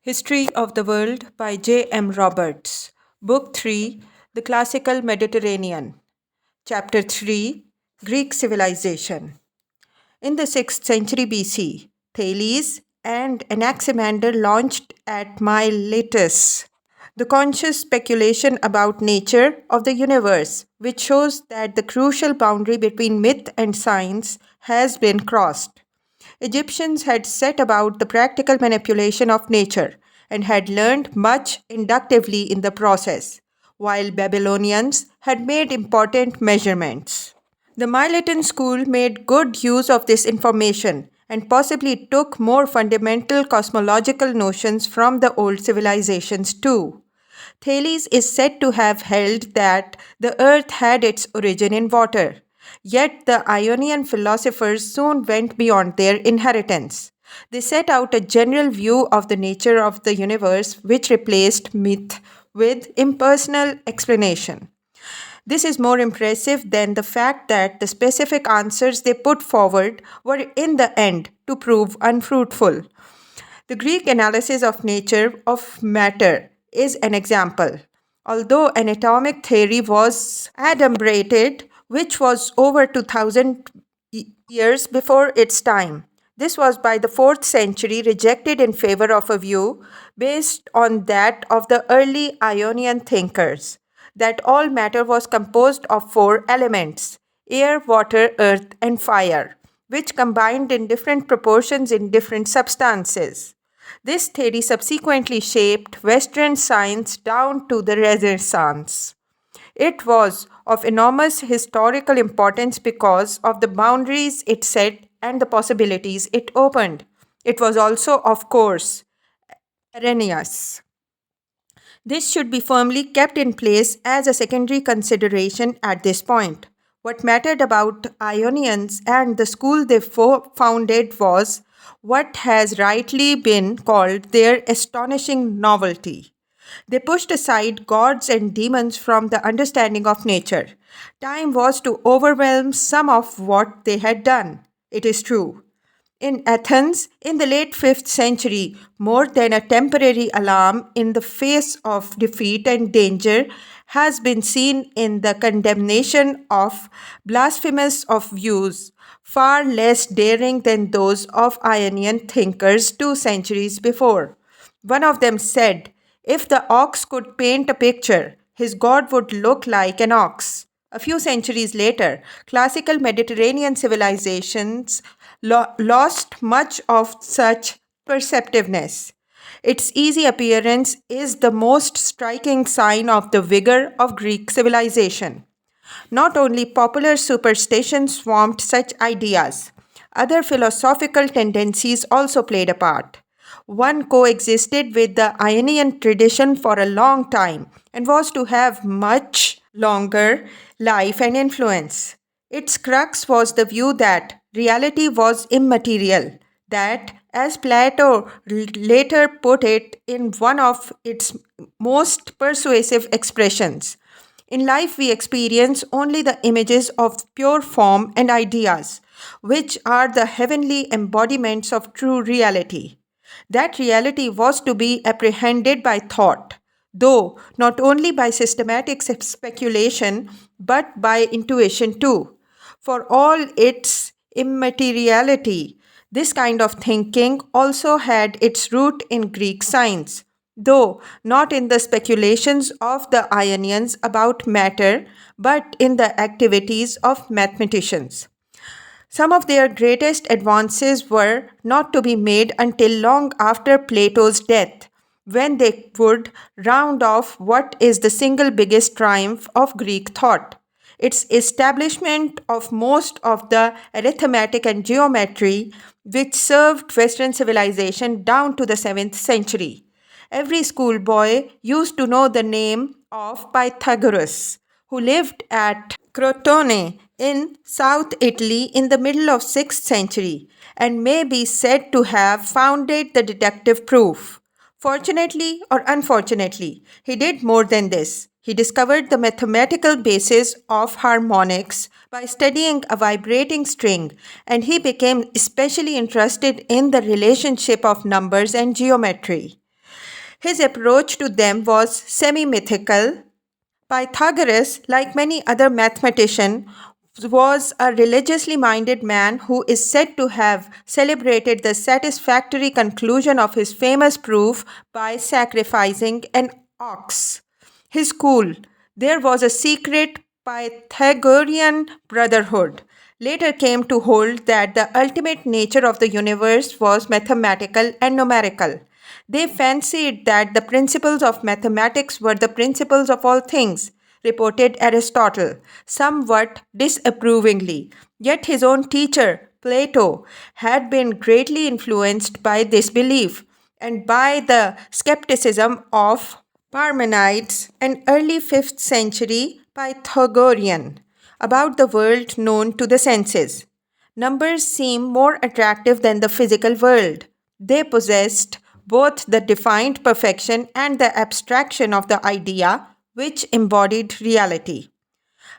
History of the World by J. M. Roberts. Book 3 The Classical Mediterranean. Chapter 3 Greek Civilization. In the 6th century BC, Thales and Anaximander launched at Miletus the conscious speculation about nature of the universe, which shows that the crucial boundary between myth and science has been crossed. Egyptians had set about the practical manipulation of nature and had learned much inductively in the process, while Babylonians had made important measurements. The Miletan school made good use of this information and possibly took more fundamental cosmological notions from the old civilizations too. Thales is said to have held that the earth had its origin in water. Yet the Ionian philosophers soon went beyond their inheritance. They set out a general view of the nature of the universe which replaced myth with impersonal explanation. This is more impressive than the fact that the specific answers they put forward were in the end to prove unfruitful. The Greek analysis of nature of matter is an example. Although an atomic theory was adumbrated, which was over 2000 years before its time, this was by the 4th century rejected in favor of a view based on that of the early Ionian thinkers that all matter was composed of four elements: air, water, earth, and fire, which combined in different proportions in different substances. This theory subsequently shaped Western science down to the Renaissance. It was of enormous historical importance because of the boundaries it set and the possibilities it opened. It was also, of course, erroneous. This should be firmly kept in place as a secondary consideration at this point. What mattered about Ionians and the school they founded was what has rightly been called their astonishing novelty. They pushed aside gods and demons from the understanding of nature. Time was to overwhelm some of what they had done. It is true. In Athens, in the late 5th century, more than a temporary alarm in the face of defeat and danger has been seen in the condemnation of blasphemous of views, far less daring than those of Ionian thinkers 2 centuries before. One of them said, if the ox could paint a picture, his god would look like an ox. A few centuries later, classical Mediterranean civilizations lost much of such perceptiveness. Its easy appearance is the most striking sign of the vigor of Greek civilization. Not only popular superstition swamped such ideas, other philosophical tendencies also played a part. One coexisted with the Ionian tradition for a long time and was to have much longer life and influence. Its crux was the view that reality was immaterial, that, as Plato later put it in one of its most persuasive expressions, in life we experience only the images of pure form and ideas, which are the heavenly embodiments of true reality. That reality was to be apprehended by thought, though not only by systematic speculation, but by intuition too. For all its immateriality, this kind of thinking also had its root in Greek science, though not in the speculations of the Ionians about matter, but in the activities of mathematicians. Some of their greatest advances were not to be made until long after Plato's death, when they would round off what is the single biggest triumph of Greek thought: its establishment of most of the arithmetic and geometry which served Western civilization down to the 7th century. Every schoolboy used to know the name of Pythagoras, who lived at Crotone in South Italy in the middle of 6th century and may be said to have founded the deductive proof. Fortunately or unfortunately, he did more than this. He discovered the mathematical basis of harmonics by studying a vibrating string, and he became especially interested in the relationship of numbers and geometry. His approach to them was semi-mythical. Pythagoras, like many other mathematicians, was a religiously minded man who is said to have celebrated the satisfactory conclusion of his famous proof by sacrificing an ox. His school, there was a secret Pythagorean brotherhood, later came to hold that the ultimate nature of the universe was mathematical and numerical. They fancied that the principles of mathematics were the principles of all things, reported Aristotle, somewhat disapprovingly. Yet his own teacher, Plato, had been greatly influenced by this belief and by the skepticism of Parmenides, an early 5th century Pythagorean, about the world known to the senses. Numbers seem more attractive than the physical world. They possessed both the defined perfection and the abstraction of the idea which embodied reality.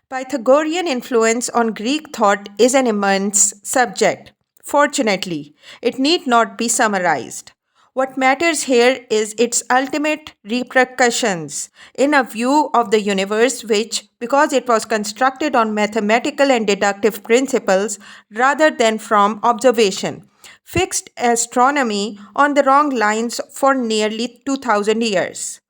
Pythagorean influence on Greek thought is an immense subject. Fortunately, it need not be summarized. What matters here is its ultimate repercussions in a view of the universe which, because it was constructed on mathematical and deductive principles rather than from observation, fixed astronomy on the wrong lines for nearly 2000 years.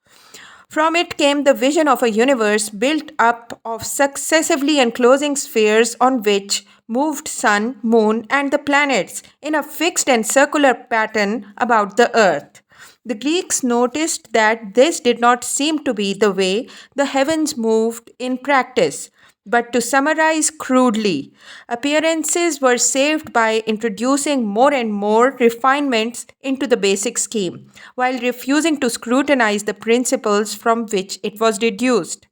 From it came the vision of a universe built up of successively enclosing spheres on which moved sun, moon, and the planets in a fixed and circular pattern about the earth. The Greeks noticed that this did not seem to be the way the heavens moved in practice. But to summarize crudely, appearances were saved by introducing more and more refinements into the basic scheme, while refusing to scrutinize the principles from which it was deduced.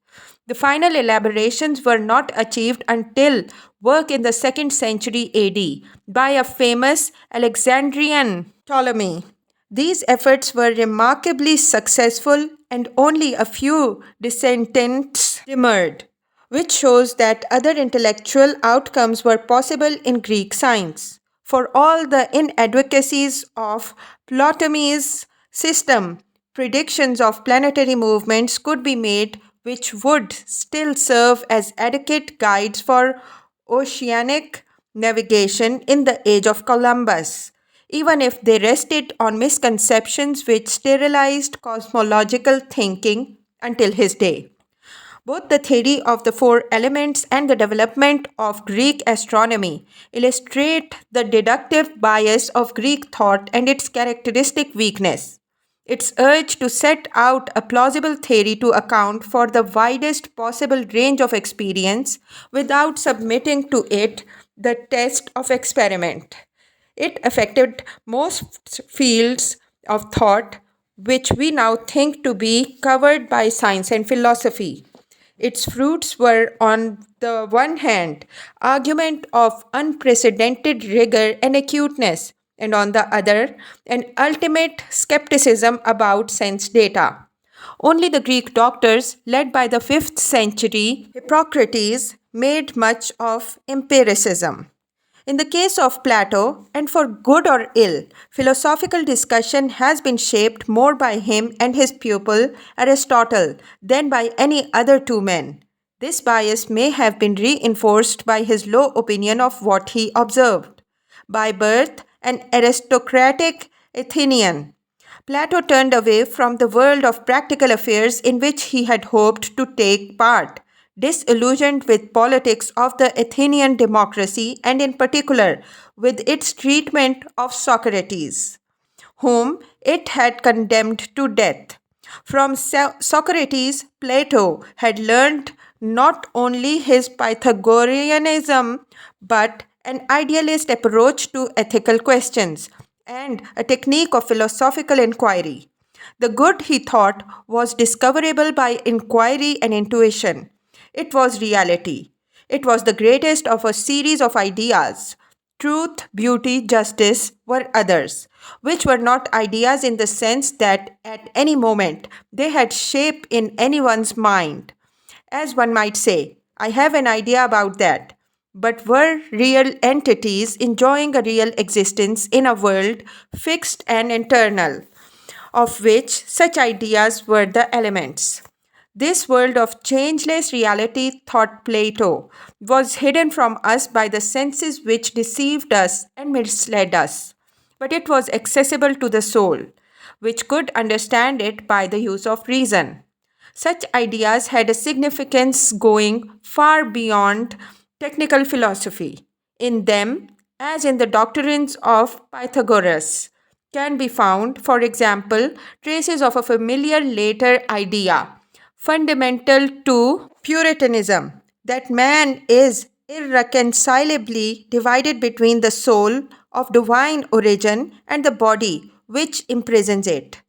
The final elaborations were not achieved until work in the 2nd century AD by a famous Alexandrian Ptolemy. These efforts were remarkably successful and only a few dissentents emerged, which shows that other intellectual outcomes were possible in Greek science. For all the inadequacies of Ptolemy's system, predictions of planetary movements could be made which would still serve as adequate guides for oceanic navigation in the age of Columbus, even if they rested on misconceptions which sterilized cosmological thinking until his day. Both the theory of the four elements and the development of Greek astronomy illustrate the deductive bias of Greek thought and its characteristic weakness. Its urge to set out a plausible theory to account for the widest possible range of experience without submitting to it the test of experiment. It affected most fields of thought which we now think to be covered by science and philosophy. Its fruits were, on the one hand, argument of unprecedented rigor and acuteness, and on the other, an ultimate skepticism about sense data. Only the Greek doctors, led by the 5th century Hippocrates, made much of empiricism. In the case of Plato, and for good or ill, philosophical discussion has been shaped more by him and his pupil Aristotle than by any other two men. This bias may have been reinforced by his low opinion of what he observed. By birth, an aristocratic Athenian, Plato turned away from the world of practical affairs in which he had hoped to take part, disillusioned with politics of the Athenian democracy and in particular with its treatment of Socrates, whom it had condemned to death. From Socrates, Plato had learned not only his Pythagoreanism but an idealist approach to ethical questions and a technique of philosophical inquiry. The good, he thought, was discoverable by inquiry and intuition. It was reality. It was the greatest of a series of ideas. Truth, beauty, justice were others, which were not ideas in the sense that at any moment they had shape in anyone's mind. As one might say, I have an idea about that, but were real entities enjoying a real existence in a world fixed and eternal. of which such ideas were the elements. This world of changeless reality, thought Plato, was hidden from us by the senses which deceived us and misled us. But it was accessible to the soul, which could understand it by the use of reason. Such ideas had a significance going far beyond technical philosophy. In them, as in the doctrines of Pythagoras, can be found, for example, traces of a familiar later idea, fundamental to Puritanism, that man is irreconcilably divided between the soul of divine origin and the body which imprisons it.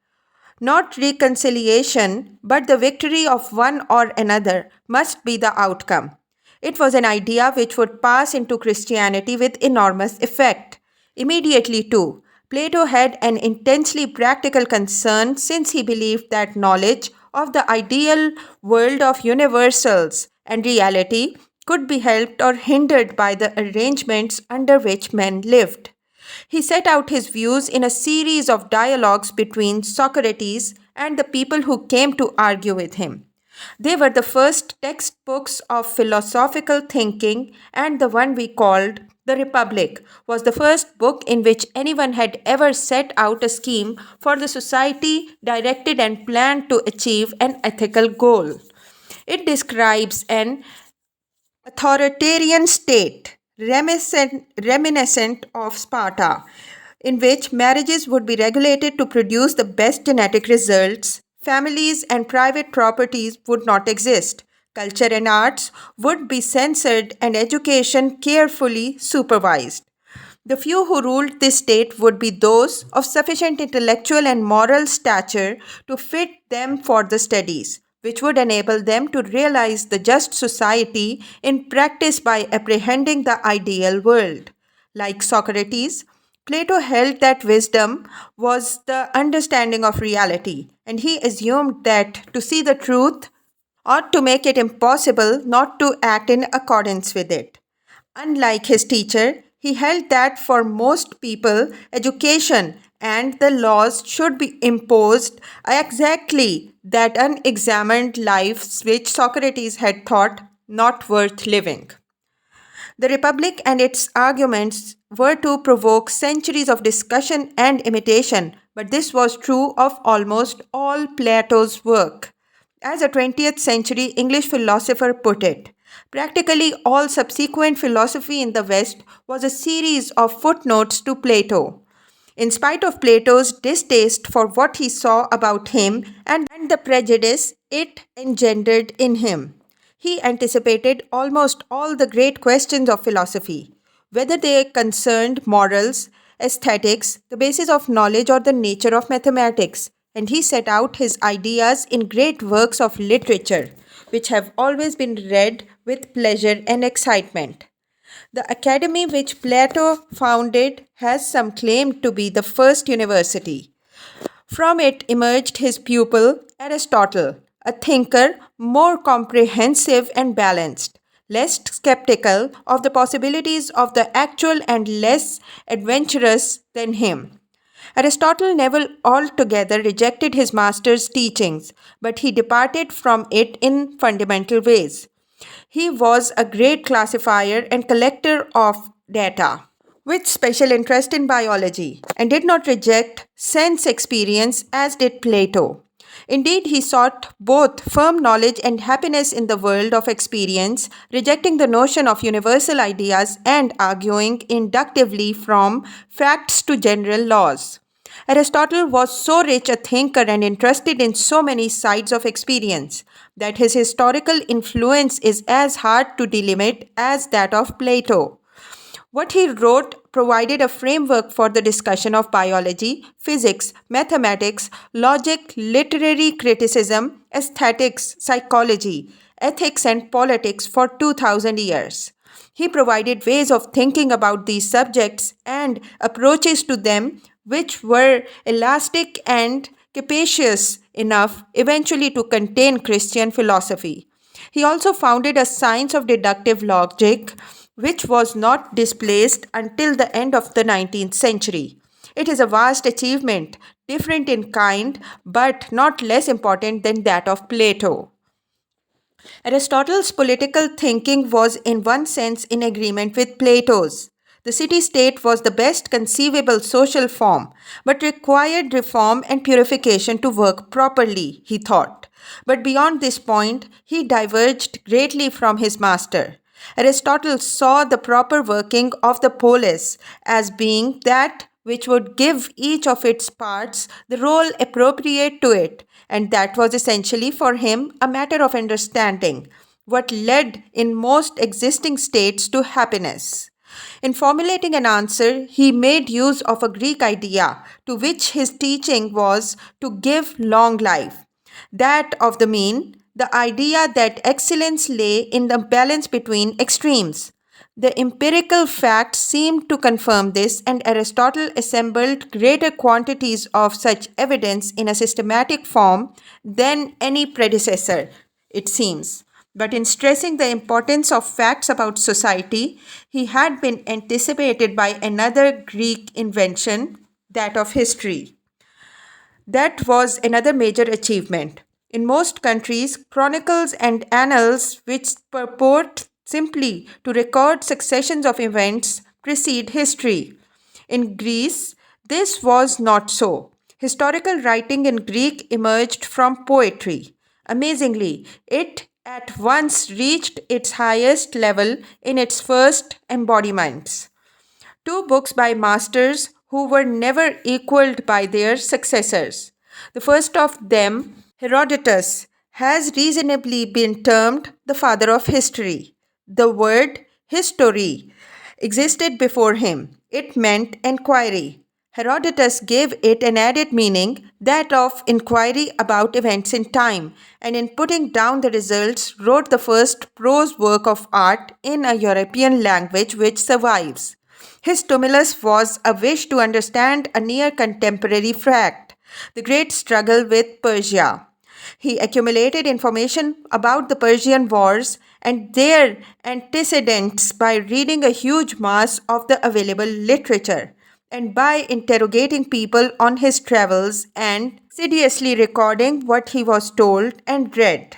Not reconciliation, but the victory of one or another must be the outcome. It was an idea which would pass into Christianity with enormous effect. Immediately, too, Plato had an intensely practical concern since he believed that knowledge of the ideal world of universals and reality could be helped or hindered by the arrangements under which men lived. He set out his views in a series of dialogues between Socrates and the people who came to argue with him. They were the first textbooks of philosophical thinking, and the one we called The Republic was the first book in which anyone had ever set out a scheme for the society directed and planned to achieve an ethical goal. It describes an authoritarian state reminiscent of Sparta, in which marriages would be regulated to produce the best genetic results, families and private properties would not exist, culture and arts would be censored, and education carefully supervised. The few who ruled this state would be those of sufficient intellectual and moral stature to fit them for the studies, which would enable them to realize the just society in practice by apprehending the ideal world. Like Socrates, Plato held that wisdom was the understanding of reality, and he assumed that to see the truth ought to make it impossible not to act in accordance with it. Unlike his teacher, he held that for most people, education and the laws should be imposed exactly that unexamined lives which Socrates had thought not worth living. The Republic and its arguments were to provoke centuries of discussion and imitation, but this was true of almost all Plato's work. As a 20th century English philosopher put it, practically all subsequent philosophy in the West was a series of footnotes to Plato. In spite of Plato's distaste for what he saw about him and the prejudice it engendered in him, he anticipated almost all the great questions of philosophy, whether they concerned morals, aesthetics, the basis of knowledge, or the nature of mathematics, and he set out his ideas in great works of literature, which have always been read with pleasure and excitement. The academy which Plato founded has some claim to be the first university. From it emerged his pupil Aristotle, a thinker more comprehensive and balanced, less skeptical of the possibilities of the actual and less adventurous than him. Aristotle never altogether rejected his master's teachings, but he departed from it in fundamental ways. He was a great classifier and collector of data, with special interest in biology, and did not reject sense experience as did Plato. Indeed, he sought both firm knowledge and happiness in the world of experience, rejecting the notion of universal ideas and arguing inductively from facts to general laws. Aristotle was so rich a thinker and interested in so many sides of experience that his historical influence is as hard to delimit as that of Plato. What he wrote provided a framework for the discussion of biology, physics, mathematics, logic, literary criticism, aesthetics, psychology, ethics, and politics for 2000 years. He provided ways of thinking about these subjects and approaches to them which were elastic and capacious enough eventually to contain Christian philosophy. He also founded a science of deductive logic, which was not displaced until the end of the 19th century. It is a vast achievement different in kind, but not less important than that of Plato. Aristotle's political thinking was, in one sense, in agreement with Plato's. The city state was the best conceivable social form, but required reform and purification to work properly, he thought. But beyond this point, he diverged greatly from his master. Aristotle saw the proper working of the polis as being that which would give each of its parts the role appropriate to it, and that was essentially for him a matter of understanding what led in most existing states to happiness. In formulating an answer, he made use of a Greek idea to which his teaching was to give long life, that of the mean, the idea that excellence lay in the balance between extremes. The empirical facts seemed to confirm this, and Aristotle assembled greater quantities of such evidence in a systematic form than any predecessor, it seems. But in stressing the importance of facts about society, he had been anticipated by another Greek invention, that of history. That was another major achievement. In most countries, chronicles and annals, which purport simply to record successions of events, precede history. In Greece, this was not so. Historical writing in Greek emerged from poetry. Amazingly, it at once reached its highest level in its first embodiments. Two books by masters who were never equaled by their successors. The first of them, Herodotus, has reasonably been termed the father of history. The word history existed before him. It meant enquiry. Herodotus gave it an added meaning, that of inquiry about events in time, and in putting down the results, wrote the first prose work of art in a European language which survives. His stimulus was a wish to understand a near contemporary fact, the great struggle with Persia. He accumulated information about the Persian wars and their antecedents by reading a huge mass of the available literature and by interrogating people on his travels and assiduously recording what he was told and read.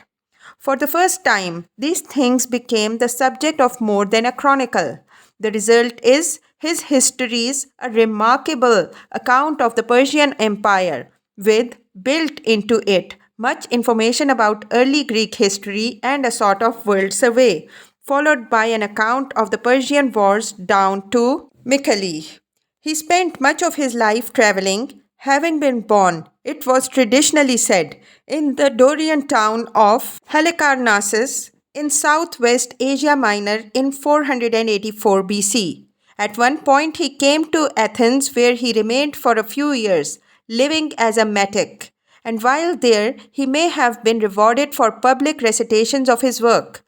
For the first time, these things became the subject of more than a chronicle. The result is his histories, a remarkable account of the Persian Empire, with built into it much information about early Greek history and a sort of world survey, followed by an account of the Persian wars down to Mycale. He spent much of his life traveling, having been born, it was traditionally said, in the Dorian town of Halicarnassus in southwest Asia Minor in 484 BC. At one point, he came to Athens, where he remained for a few years, living as a metic, and while there, he may have been rewarded for public recitations of his work.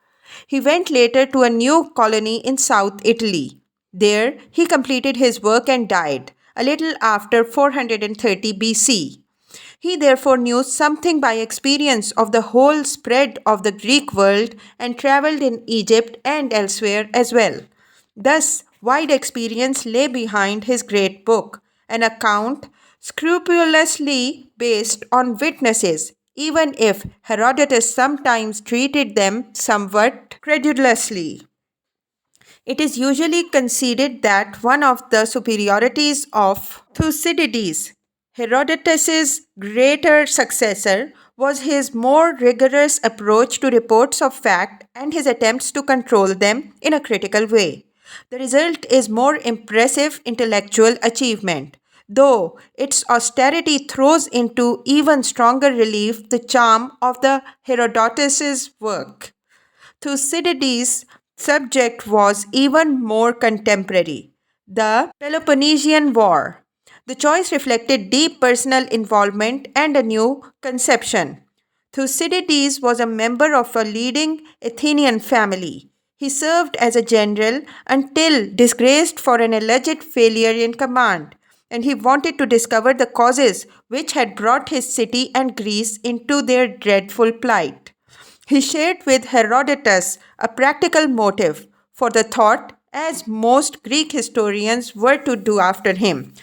He went later to a new colony in South Italy. There, he completed his work and died, a little after 430 BC. He therefore knew something by experience of the whole spread of the Greek world and travelled in Egypt and elsewhere as well. Thus, wide experience lay behind his great book, an account scrupulously based on witnesses, even if Herodotus sometimes treated them somewhat credulously. It is usually conceded that one of the superiorities of Thucydides, Herodotus's greater successor, was his more rigorous approach to reports of fact and his attempts to control them in a critical way. The result is more impressive intellectual achievement, though its austerity throws into even stronger relief the charm of the Herodotus's work. Thucydides' subject was even more contemporary, the Peloponnesian War. The choice reflected deep personal involvement and a new conception. Thucydides was a member of a leading Athenian family. He served as a general until disgraced for an alleged failure in command, and he wanted to discover the causes which had brought his city and Greece into their dreadful plight. He shared with Herodotus a practical motive for the thought, as most Greek historians were to do after him.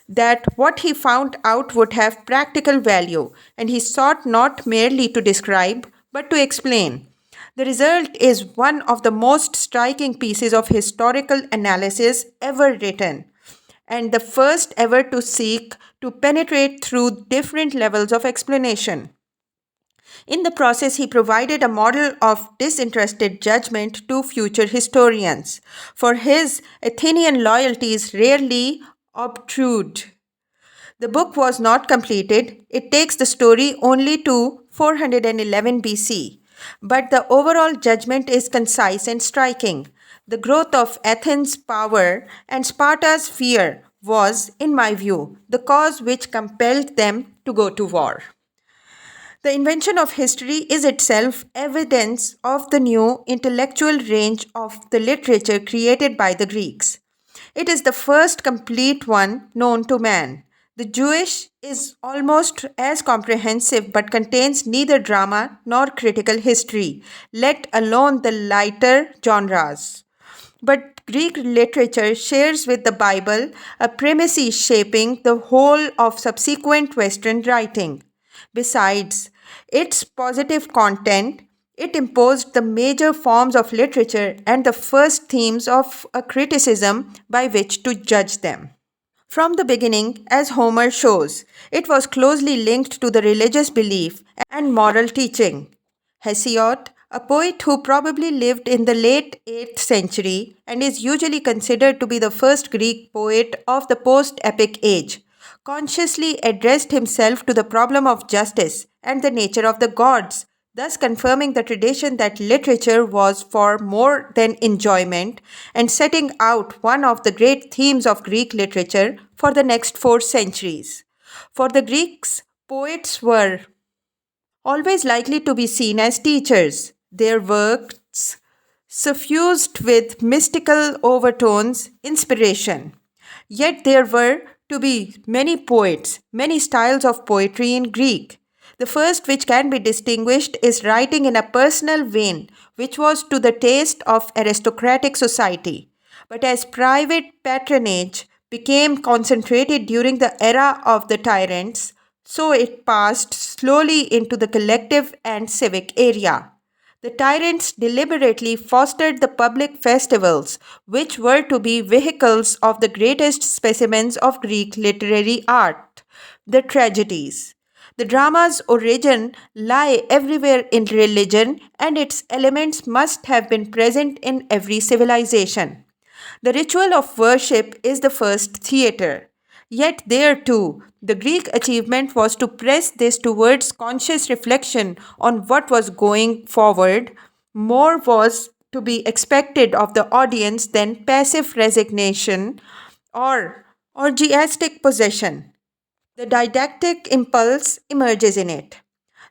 that what he found out would have practical value, and he sought not merely to describe, but to explain. The result is one of the most striking pieces of historical analysis ever written, and the first ever to seek to penetrate through different levels of explanation. In the process, he provided a model of disinterested judgment to future historians, for his Athenian loyalties rarely obtrude. The book was not completed. It takes the story only to 411 BC, but the overall judgment is concise and striking. The growth of Athens' power and Sparta's fear was, in my view, the cause which compelled them to go to war. The invention of history is itself evidence of the new intellectual range of the literature created by the Greeks. It is the first complete one known to man. The Jewish is almost as comprehensive but contains neither drama nor critical history, let alone the lighter genres. But Greek literature shares with the Bible a primacy shaping the whole of subsequent Western writing. Besides its positive content, it imposed the major forms of literature and the first themes of a criticism by which to judge them. From the beginning, as Homer shows, it was closely linked to the religious belief and moral teaching. Hesiod, a poet who probably lived in the late 8th century and is usually considered to be the first Greek poet of the post epic age, consciously addressed himself to the problem of justice and the nature of the gods, thus confirming the tradition that literature was for more than enjoyment and setting out one of the great themes of Greek literature for the next 4 centuries. For the Greeks, poets were always likely to be seen as teachers, their works suffused with mystical overtones, inspiration. Yet there were to be many poets, many styles of poetry in Greek. The first, which can be distinguished, is writing in a personal vein, which was to the taste of aristocratic society. But as private patronage became concentrated during the era of the tyrants, so it passed slowly into the collective and civic area. The tyrants deliberately fostered the public festivals, which were to be vehicles of the greatest specimens of Greek literary art, the tragedies. The drama's origin lie everywhere in religion, and its elements must have been present in every civilization. The ritual of worship is the first theatre. Yet, there too, the Greek achievement was to press this towards conscious reflection on what was going forward. More was to be expected of the audience than passive resignation or orgiastic possession. The didactic impulse emerges in it.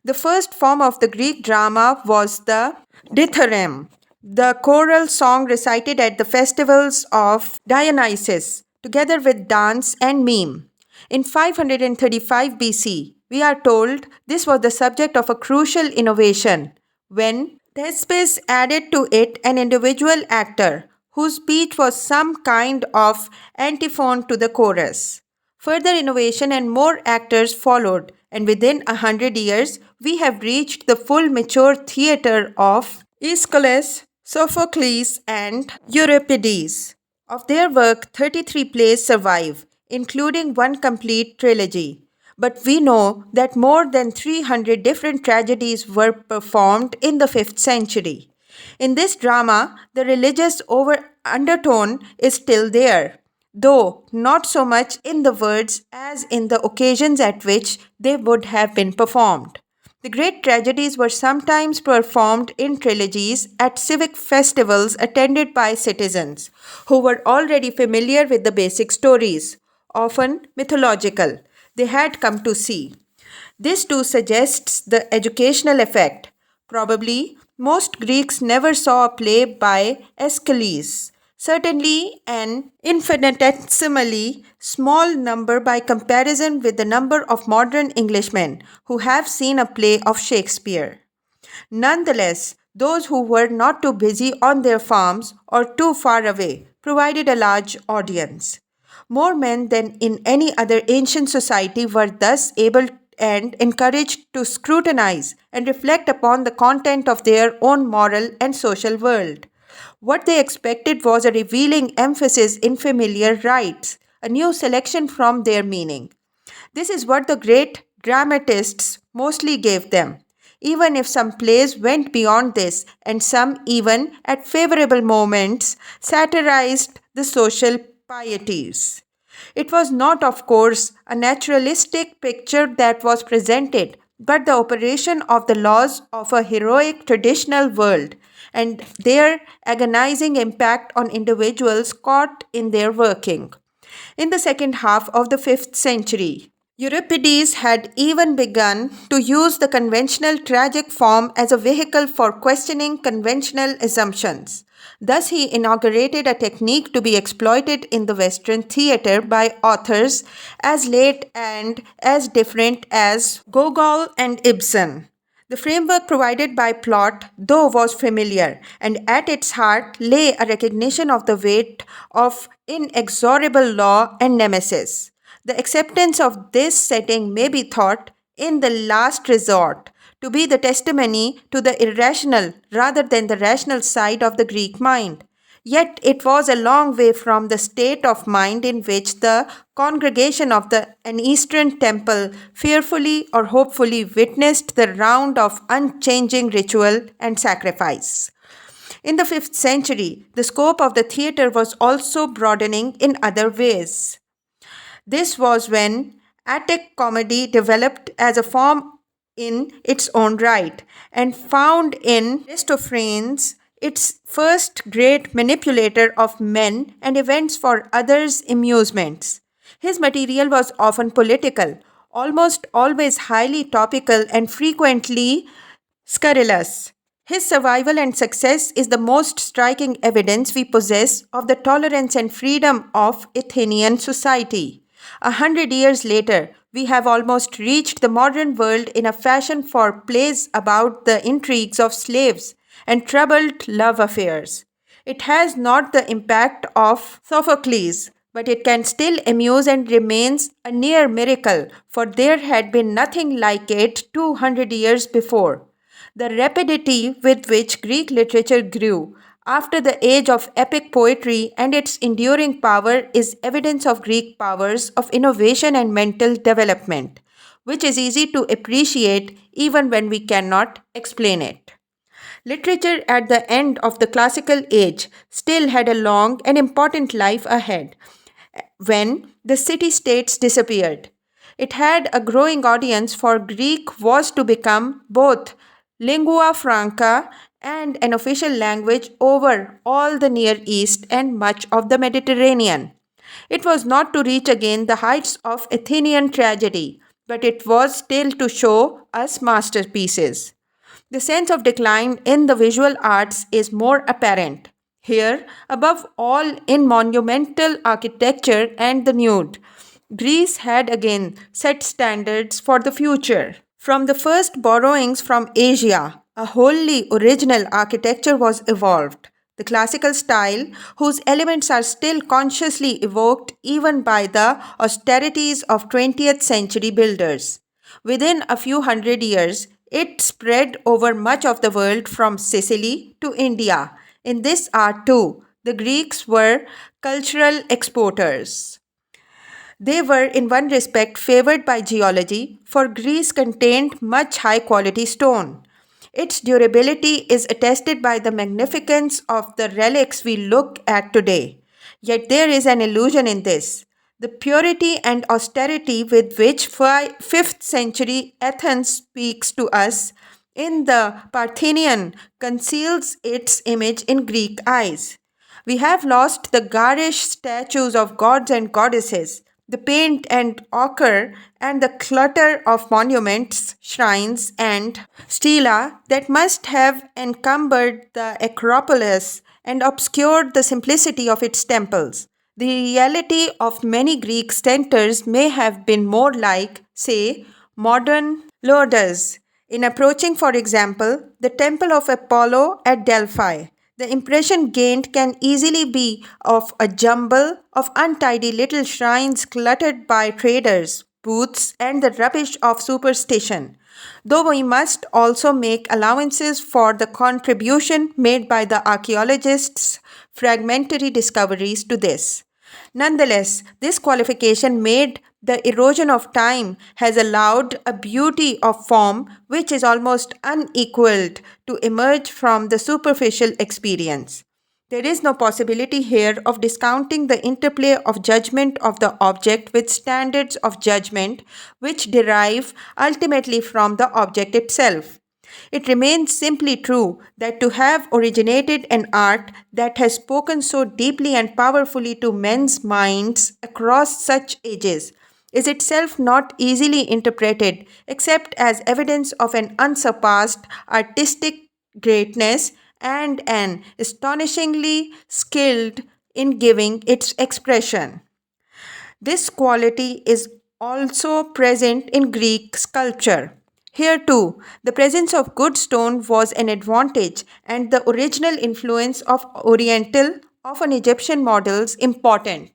The first form of the Greek drama was the dithyramb, the choral song recited at the festivals of Dionysus, together with dance and mime. In 535 BC, we are told this was the subject of a crucial innovation when Thespis added to it an individual actor whose speech was some kind of antiphon to the chorus. Further innovation and more actors followed, and within 100 years, we have reached the full mature theatre of Aeschylus, Sophocles, and Euripides. Of their work, 33 plays survive, including one complete trilogy. But we know that more than 300 different tragedies were performed in the 5th century. In this drama, the religious undertone is still there, though not so much in the words as in the occasions at which they would have been performed. The great tragedies were sometimes performed in trilogies at civic festivals attended by citizens who were already familiar with the basic stories, often mythological, they had come to see. This too suggests the educational effect. Probably most Greeks never saw a play by Aeschylus. Certainly an infinitesimally small number by comparison with the number of modern Englishmen who have seen a play of Shakespeare. Nonetheless, those who were not too busy on their farms or too far away provided a large audience. More men than in any other ancient society were thus able and encouraged to scrutinize and reflect upon the content of their own moral and social world. What they expected was a revealing emphasis in familiar rites, a new selection from their meaning. This is what the great dramatists mostly gave them, even if some plays went beyond this and some, even at favorable moments, satirized the social pieties. It was not, of course, a naturalistic picture that was presented, but the operation of the laws of a heroic traditional world and their agonizing impact on individuals caught in their working. In the second half of the 5th century, Euripides had even begun to use the conventional tragic form as a vehicle for questioning conventional assumptions. Thus, he inaugurated a technique to be exploited in the Western theatre by authors as late and as different as Gogol and Ibsen. The framework provided by plot, though, was familiar, and at its heart lay a recognition of the weight of inexorable law and nemesis. The acceptance of this setting may be thought, in the last resort, to be the testimony to the irrational rather than the rational side of the Greek mind. Yet it was a long way from the state of mind in which the congregation of an Eastern temple fearfully or hopefully witnessed the round of unchanging ritual and sacrifice. In the 5th century, the scope of the theatre was also broadening in other ways. This was when Attic comedy developed as a form in its own right and found in Aristophanes its first great manipulator of men and events for others' amusements. His material was often political, almost always highly topical, and frequently scurrilous. His survival and success is the most striking evidence we possess of the tolerance and freedom of Athenian society. 100 years later, we have almost reached the modern world in a fashion for plays about the intrigues of slaves and troubled love affairs. It has not the impact of Sophocles, but it can still amuse and remains a near miracle, for there had been nothing like it 200 years before. The rapidity with which Greek literature grew after the age of epic poetry and its enduring power is evidence of Greek powers of innovation and mental development, which is easy to appreciate even when we cannot explain it. Literature at the end of the classical age still had a long and important life ahead when the city states disappeared. It had a growing audience, for Greek was to become both lingua franca and an official language over all the Near East and much of the Mediterranean. It was not to reach again the heights of Athenian tragedy, but it was still to show us masterpieces. The sense of decline in the visual arts is more apparent. Here, above all, in monumental architecture and the nude, Greece had again set standards for the future. From the first borrowings from Asia, a wholly original architecture was evolved. The classical style, whose elements are still consciously evoked even by the austerities of 20th century builders. Within a few hundred years, it spread over much of the world from Sicily to India. In this art, too, the Greeks were cultural exporters. They were, in one respect, favored by geology, for Greece contained much high quality stone. Its durability is attested by the magnificence of the relics we look at today. Yet there is an illusion in this. The purity and austerity with which 5th century Athens speaks to us in the Parthenian conceals its image in Greek eyes. We have lost the garish statues of gods and goddesses, the paint and ochre, and the clutter of monuments, shrines, and stela that must have encumbered the Acropolis and obscured the simplicity of its temples. The reality of many Greek centers may have been more like, say, modern Lourdes. In approaching, for example, the temple of Apollo at Delphi, The impression gained can easily be of a jumble of untidy little shrines cluttered by traders, booths, and the rubbish of superstition, though we must also make allowances for the contribution made by the archaeologists' fragmentary discoveries to this. Nonetheless, this qualification made the erosion of time has allowed a beauty of form which is almost unequaled to emerge from the superficial experience. There is no possibility here of discounting the interplay of judgment of the object with standards of judgment which derive ultimately from the object itself. It remains simply true that to have originated an art that has spoken so deeply and powerfully to men's minds across such ages is itself not easily interpreted except as evidence of an unsurpassed artistic greatness and an astonishingly skilled in giving its expression. This quality is also present in Greek sculpture. Here too, the presence of good stone was an advantage and the original influence of Oriental, often Egyptian models important.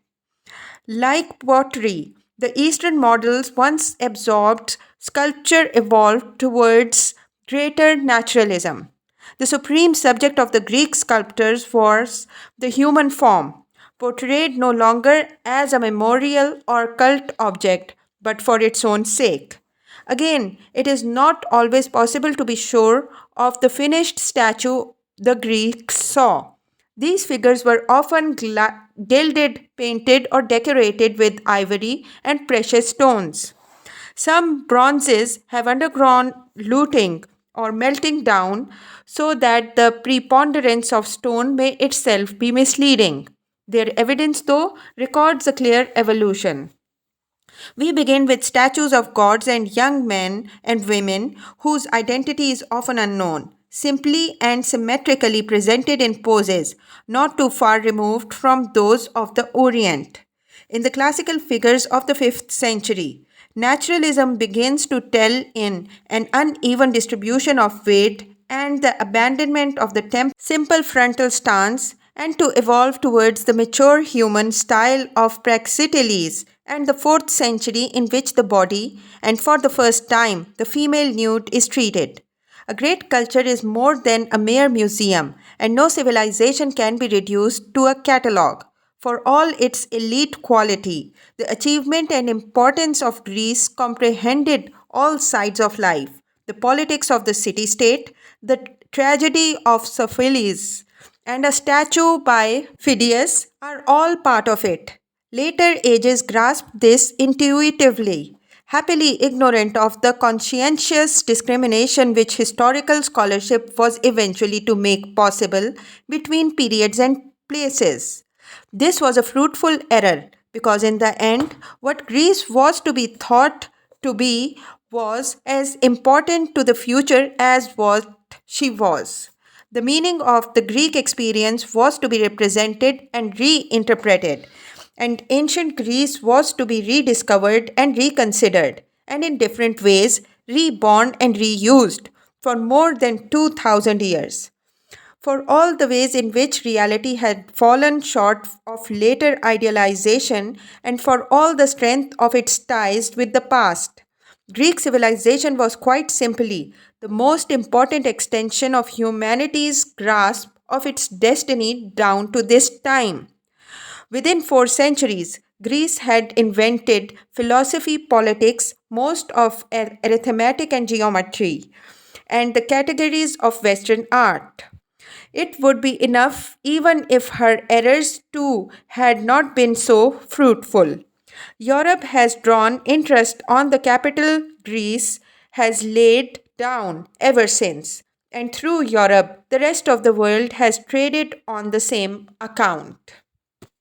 Like pottery, the Eastern models once absorbed, sculpture evolved towards greater naturalism. The supreme subject of the Greek sculptors was the human form, portrayed no longer as a memorial or cult object, but for its own sake. Again, it is not always possible to be sure of the finished statue the Greeks saw. These figures were often gilded, painted, or decorated with ivory and precious stones. Some bronzes have undergone looting or melting down so that the preponderance of stone may itself be misleading. Their evidence, though, records a clear evolution. We begin with statues of gods and young men and women whose identity is often unknown, simply and symmetrically presented in poses not too far removed from those of the Orient. In the classical figures of the 5th century, naturalism begins to tell in an uneven distribution of weight and the abandonment of the simple frontal stance and to evolve towards the mature human style of Praxiteles and the 4th century in which the body and for the first time the female nude is treated. A great culture is more than a mere museum and no civilization can be reduced to a catalogue. For all its elite quality, the achievement and importance of Greece comprehended all sides of life the politics of the city state, the tragedy of Scurrilous, and a statue by Phidias are all part of it. Later ages grasped this intuitively, happily ignorant of the conscientious discrimination which historical scholarship was eventually to make possible between periods and places. This was a fruitful error because, in the end, what Greece was to be thought to be was as important to the future as what she was. The meaning of the Greek experience was to be represented and reinterpreted, and ancient Greece was to be rediscovered and reconsidered, and in different ways reborn and reused for more than 2000 years. For all the ways in which reality had fallen short of later idealization, and for all the strength of its ties with the past, Greek civilization was quite simply the most important extension of humanity's grasp of its destiny down to this time. Within 4 centuries, Greece had invented philosophy, politics, most of arithmetic and geometry, and the categories of Western art. It would be enough even if her errors too had not been so fruitful. Europe has drawn interest on the capital Greece has laid down ever since, and through Europe, the rest of the world has traded on the same account.